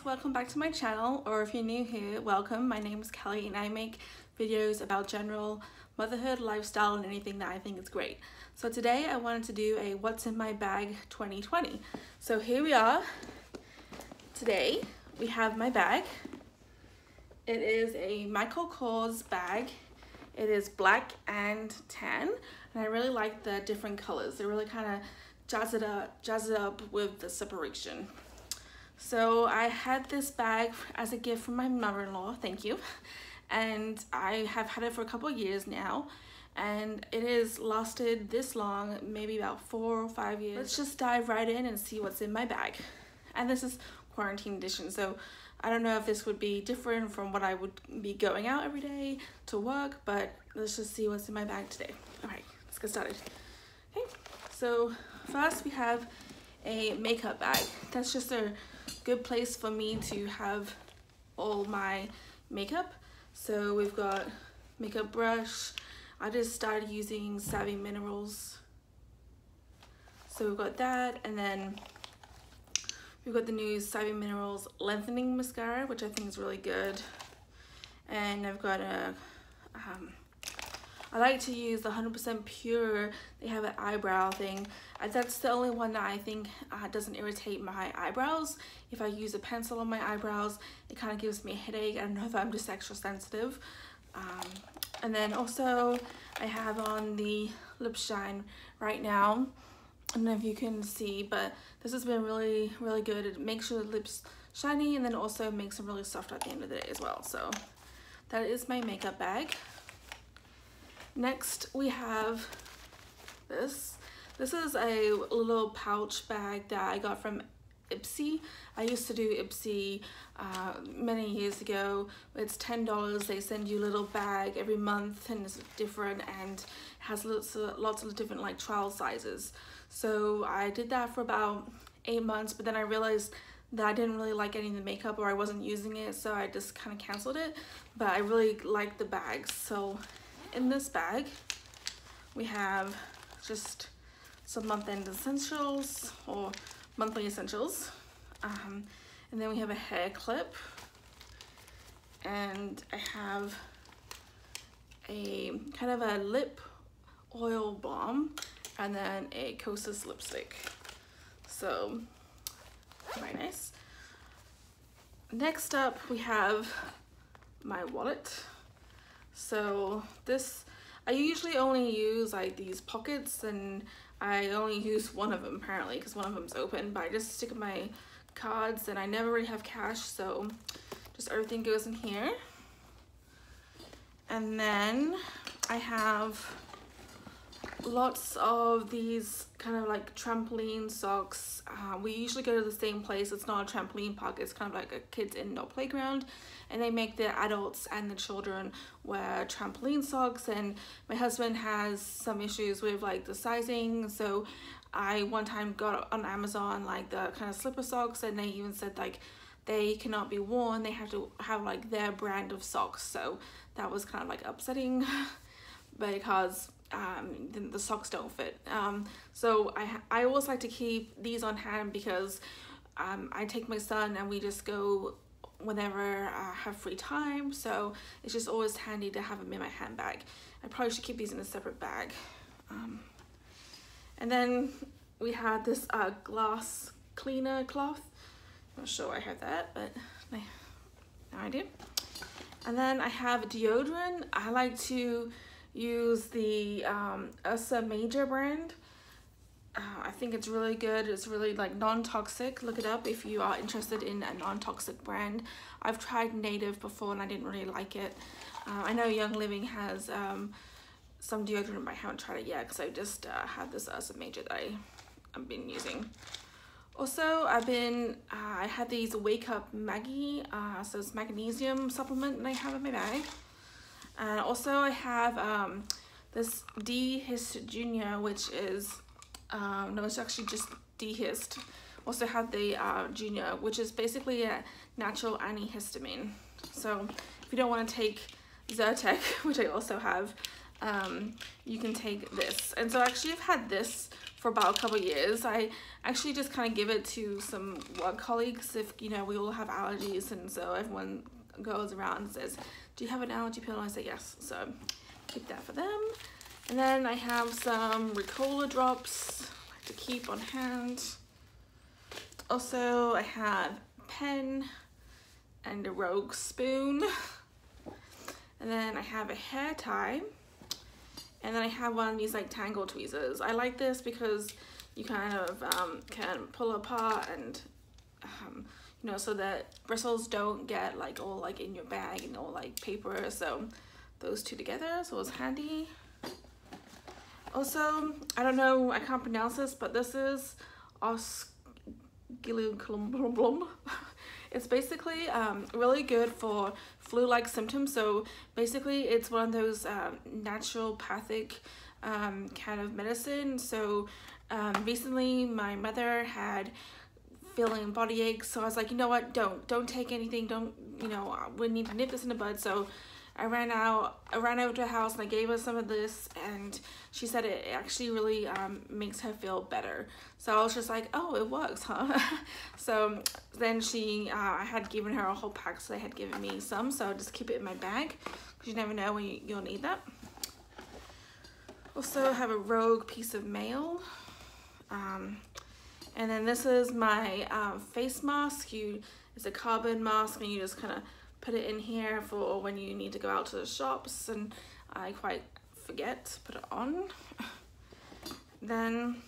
welcome back to my channel, or if you're new here, welcome. My name is Kelly and I make videos about general motherhood, lifestyle, and anything that I think is great. So today I wanted to do a what's in my bag 2020. So here we are. Today we have my bag. It is a Michael Kors bag. It is black and tan, and I really like the different colors. They really kind of jazz it up with the separation. So I had this bag as a gift from my mother-in-law, thank you, and I have had it for a couple of years now, and it has lasted this long, maybe about 4 or 5 years. Let's just dive right in and see what's in my bag. And this is quarantine edition, so I don't know if this would be different from what I would be going out every day to work, but let's just see what's in my bag today. All right, let's get started. Okay, so first we have a makeup bag. That's just a good place for me to have all my makeup. So we've got makeup brush. I just started using Savvy Minerals, so we've got that, and then we've got the new Savvy Minerals Lengthening Mascara, which I think is really good. And I've got a I like to use the 100% pure. They have an eyebrow thing. That's the only one that I think doesn't irritate my eyebrows. If I use a pencil on my eyebrows, it kind of gives me a headache. I don't know if I'm just extra sensitive. And then also I have on the lip shine right now. I don't know if you can see, but this has been really good. It makes your lips shiny, and then also makes them really soft at the end of the day as well. So that is my makeup bag. Next we have this. This is a little pouch bag that I got from Ipsy. I used to do Ipsy many years ago. It's $10. They send you a little bag every month, and it's different and has lots of different like trial sizes. So I did that for about 8 months, but then I realized that I didn't really like any of the makeup, or I wasn't using it, so I just kind of canceled it. But I really like the bags. So in this bag we have just some month-end essentials or monthly essentials, and then we have a hair clip, and I have a kind of a lip oil balm, and then a Kosas lipstick. So very nice. Next up we have my wallet. So this, I usually only use like these pockets, and I only use one of them apparently because one of them's open, but I just stick my cards, and I never really have cash, so just everything goes in here. And then I have lots of these kind of like trampoline socks. We usually go to the same place. It's not a trampoline park, it's kind of like a kids indoor playground, and they make the adults and the children wear trampoline socks. And my husband has some issues with like the sizing, so I one time got on Amazon like the kind of slipper socks, and they even said like they cannot be worn, they have to have like their brand of socks. So that was kind of like upsetting because the socks don't fit. So I always like to keep these on hand because I take my son and we just go whenever I have free time, so it's just always handy to have them in my handbag. I probably should keep these in a separate bag. And then we had this glass cleaner cloth. I'm not sure I have that, but now I do. And then I have deodorant. I like to use the Ursa Major brand. I think it's really good. It's really like non-toxic. Look it up if you are interested in a non-toxic brand. I've tried Native before and I didn't really like it. I know Young Living has some deodorant, but I haven't tried it yet because I just had this Ursa Major that I've been using. Also, I had these Wake Up Maggie, so it's magnesium supplement that I have in my bag. And also I have this D-Hist Junior, which is, no, it's actually just D-Hist. Also have the Junior, which is basically a natural antihistamine. So if you don't want to take Zyrtec, which I also have, you can take this. And so actually I've had this for about a couple of years. I actually just kind of give it to some work colleagues if, you know, we all have allergies, and so everyone goes around and says, do you have an allergy pill? And I say yes, so keep that for them. And then I have some Ricola drops I like to keep on hand. Also, I have a pen and a Rogue spoon. And then I have a hair tie. And then I have one of these like tangle tweezers. I like this because you kind of can pull apart and you know, so that bristles don't get like all like in your bag and all like paper. So those two together, so it's handy. Also, I don't know, I can't pronounce this, but this is oscilloclumblum. It's basically really good for flu-like symptoms. So basically it's one of those naturopathic kind of medicine. So recently my mother had feeling body aches, so I was like, you know what, don't take anything, don't, you know, we need to nip this in the bud. So I ran over to her house and I gave her some of this, and she said it actually really makes her feel better. So I was just like, oh, it works, huh? So then I had given her a whole pack, so they had given me some, so I'll just keep it in my bag because you never know when you'll need that. Also have a Rogue piece of mail. And then this is my face mask. It's a carbon mask, and you just kind of put it in here for when you need to go out to the shops, and I quite forget to put it on. Then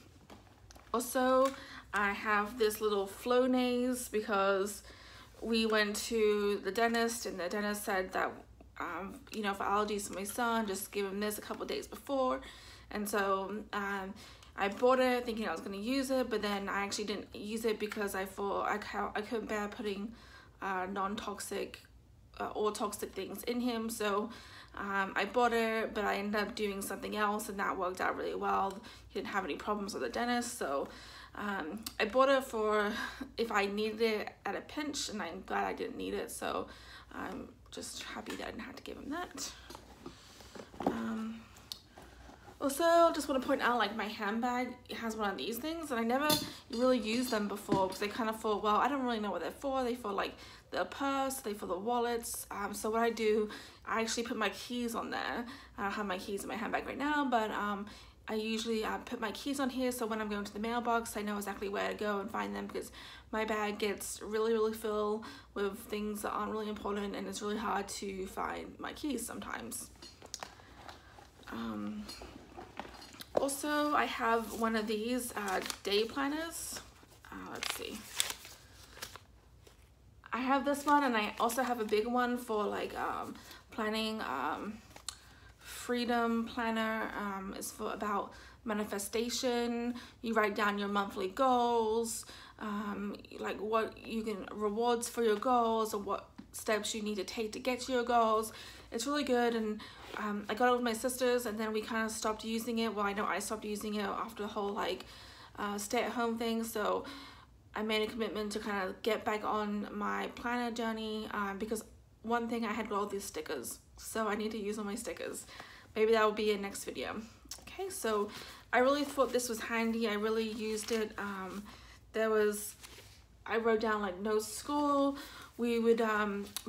also I have this little Flonase because we went to the dentist, and the dentist said that you know, for allergies for my son, just give him this a couple days before. And so I bought it thinking I was going to use it, but then I actually didn't use it because I thought I couldn't bear putting non-toxic or toxic things in him. So I bought it, but I ended up doing something else, and that worked out really well. He didn't have any problems with the dentist, so I bought it for if I needed it at a pinch, and I'm glad I didn't need it, so I'm just happy that I didn't have to give him that. Also, just want to point out, like, my handbag has one of these things, and I never really used them before because I kind of thought, well, I don't really know what they're for. They for like the purse, they for the wallets. So what I do, I actually put my keys on there. I don't have my keys in my handbag right now, but I usually put my keys on here, so when I'm going to the mailbox, I know exactly where to go and find them, because my bag gets really full with things that aren't really important, and it's really hard to find my keys sometimes. Also, I have one of these day planners. Let's see. I have this one, and I also have a big one for like planning. Freedom planner is for about manifestation. You write down your monthly goals, like what you can rewards for your goals, or what steps you need to take to get to your goals. It's really good, and I got it with my sisters, and then we kind of stopped using it. Well, I know I stopped using it after the whole like stay-at-home thing, so I made a commitment to kind of get back on my planner journey, because one thing, I had all these stickers, so I need to use all my stickers. Maybe that will be in next video. Okay, so I really thought this was handy. I really used it. I wrote down like no school. We would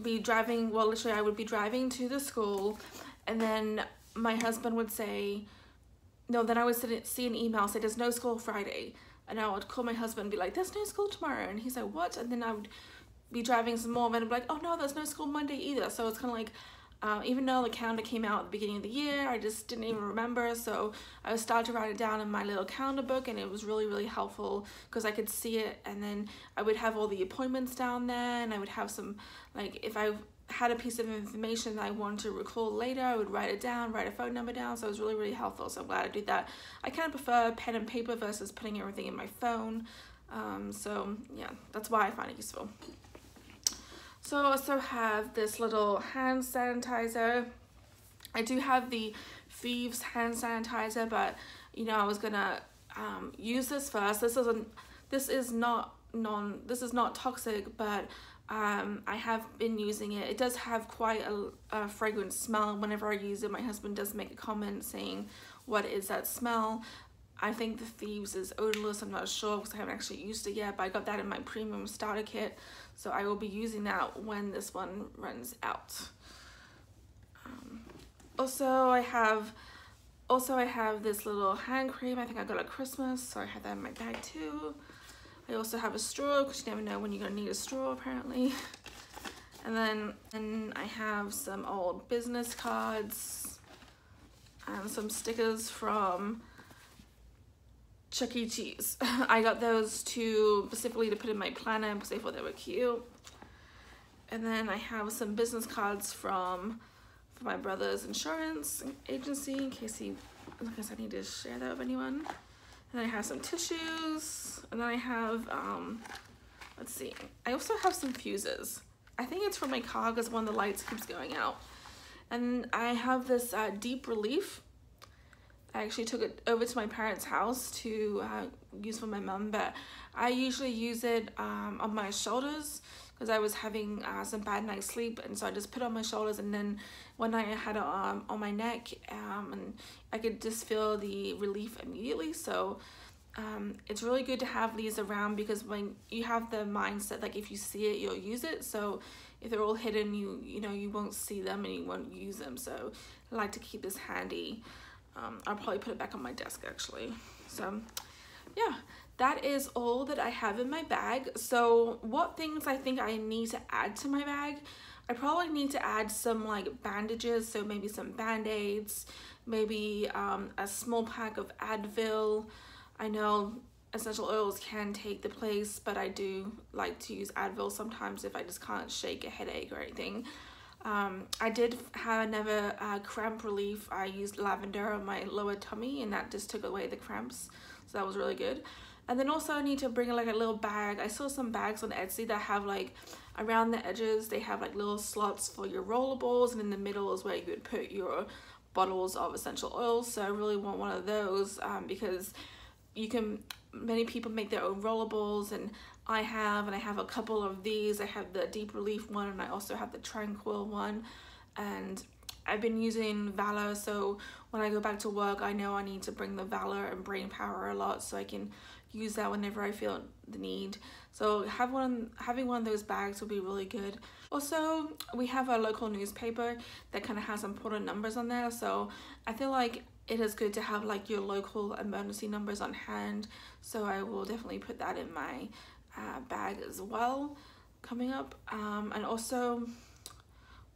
be driving, well, literally I would be driving to the school, and then my husband would say, no, then I would see an email say there's no school Friday, and I would call my husband and be like, there's no school tomorrow, and he's like, what? And then I would be driving some more, and I'd be like, oh no, there's no school Monday either. So it's kind of like, even though the calendar came out at the beginning of the year, I just didn't even remember, so I started to write it down in my little calendar book, and it was really helpful because I could see it, and then I would have all the appointments down there, and I would have some, like, if I had a piece of information that I wanted to recall later, I would write it down, write a phone number down, so it was really helpful, so I'm glad I did that. I kind of prefer pen and paper versus putting everything in my phone, so yeah, that's why I find it useful. So I also have this little hand sanitizer. I do have the Thieves hand sanitizer, but you know, I was gonna use this first. This is not toxic, but I have been using it. It does have quite a fragrant smell. Whenever I use it, my husband does make a comment saying, "What is that smell?" I think the Thieves is odorless. I'm not sure because I haven't actually used it yet, but I got that in my premium starter kit, so I will be using that when this one runs out. Also I have this little hand cream. I think I got it at Christmas, so I have that in my bag too. I also have a straw because you never know when you're gonna need a straw apparently. And then I have some old business cards and some stickers from Chuck E. Cheese. I got those specifically to put in my planner because I thought they were cute. And then I have some business cards for my brother's insurance agency in case I need to share that with anyone. And then I have some tissues. And then I have, let's see, I also have some fuses. I think it's for my car because one of the lights keeps going out. And I have this deep relief. I actually took it over to my parents' house to use for my mum, but I usually use it on my shoulders because I was having some bad night's sleep, and so I just put it on my shoulders, and then one night I had it on my neck, and I could just feel the relief immediately. So it's really good to have these around because when you have the mindset like if you see it you'll use it, so if they're all hidden you won't see them and you won't use them. So I like to keep this handy. I'll probably put it back on my desk actually. So yeah, that is all that I have in my bag. So what things I think I need to add to my bag? I probably need to add some like bandages, so maybe some band-aids, maybe a small pack of Advil. I know essential oils can take the place, but I do like to use Advil sometimes if I just can't shake a headache or anything. I did have another cramp relief. I used lavender on my lower tummy and that just took away the cramps, so that was really good. And then also I need to bring like a little bag. I saw some bags on Etsy that have like around the edges they have like little slots for your rollerballs, and in the middle is where you would put your bottles of essential oils. So I really want one of those because many people make their own rollerballs, and I have a couple of these. I have the deep relief one and I also have the tranquil one, and I've been using Valor, so when I go back to work I know I need to bring the Valor and brain power a lot so I can use that whenever I feel the need. So having one of those bags will be really good. Also, we have a local newspaper that kind of has important numbers on there, so I feel like it is good to have like your local emergency numbers on hand, so I will definitely put that in my bag as well coming up. And also,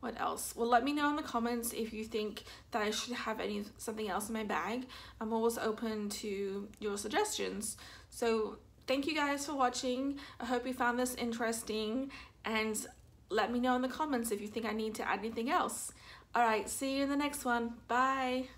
what else? Well, let me know in the comments if you think that I should have something else in my bag. I'm always open to your suggestions. So thank you guys for watching. I hope you found this interesting, and let me know in the comments if you think I need to add anything else. All right, see you in the next one. Bye.